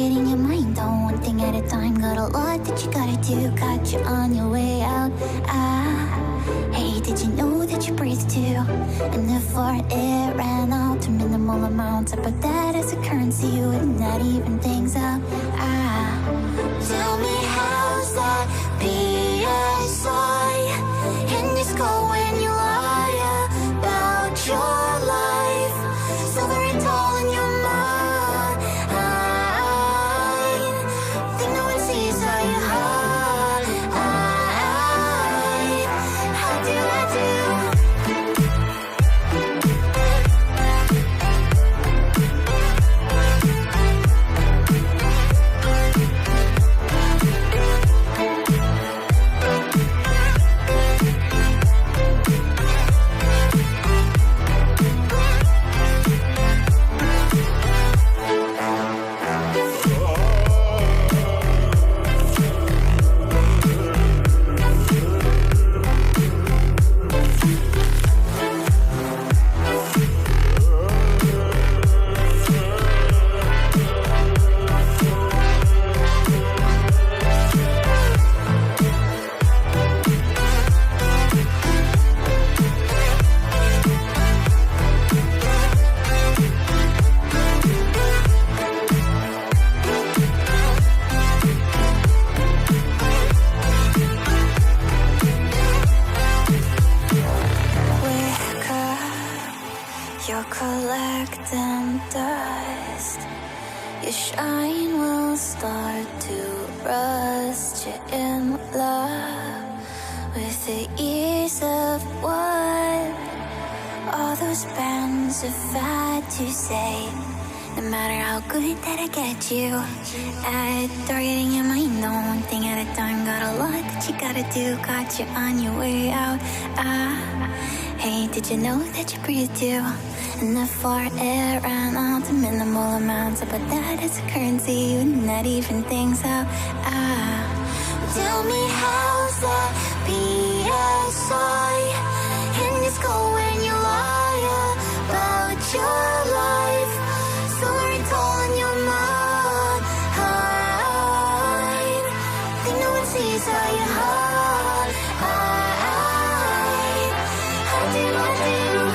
targeting your mind on one thing at a time. Got a lot that you gotta do, got you on your way out. Hey, did you know that you breathe too? And if our air ran out to minimal amounts, I put that as a currency, you would not even things out. Tell me how's that PSI in your skull when you lie about your life, silver and tall in your mind. Think no one sees how you hide. How do I do? You're collecting dust. Your shine will start to rust. You're in love with the ease of what all those bands have had to say. No matter how good that I get you at targeting your mind on one thing at a time. Got a lot that you gotta do, got you on your way out. Hey, did you know that you breathe too? And if our air ran out to minimal amounts, I put that as a currency, you not even things out. Tell me how's that PSI in your skull when you lie about your life, silver and tall in your mind. Think no one sees how you hide. How do I do?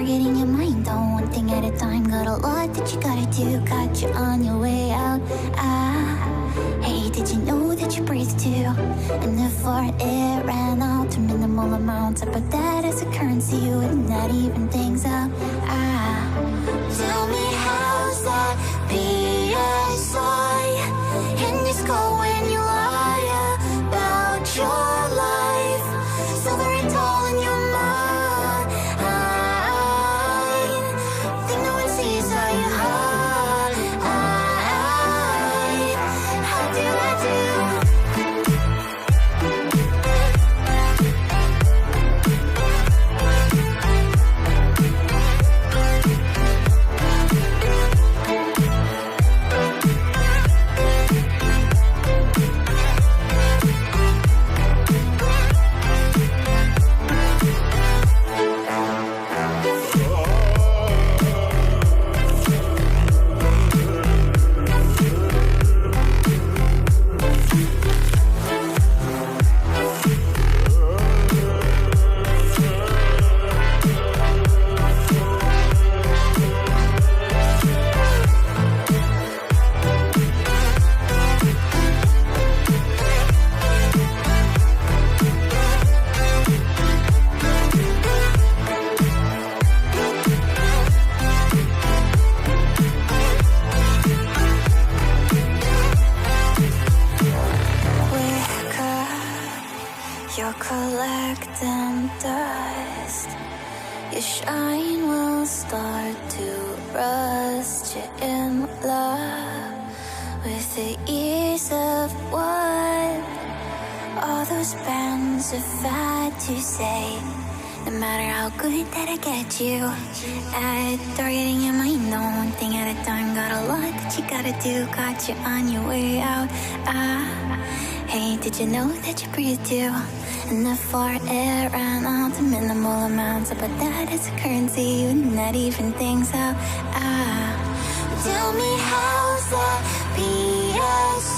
targeting your mind on one thing at a time. Got a lot that you gotta do, got you on your way out. Hey, did you know that you breathe too? And if our air ran out to minimal amounts, I put that as a currency, wouldn't that even things out? Tell me how's that PSI in your skull when you lie about your life, silver and tall in your mind. Think no one sees how you hide. How do I do? You're collecting dust. Your shine will start to rust. You're in love with the ease of what all those bands have had to say. No matter how good that I get you at targeting your mind on one thing at a time. Got a lot that you gotta do, got you on your way out. Hey, did you know that you breathe too? And if our air ran out to minimal amounts, I put that as a currency, wouldn't that even things out? Tell me how's that PS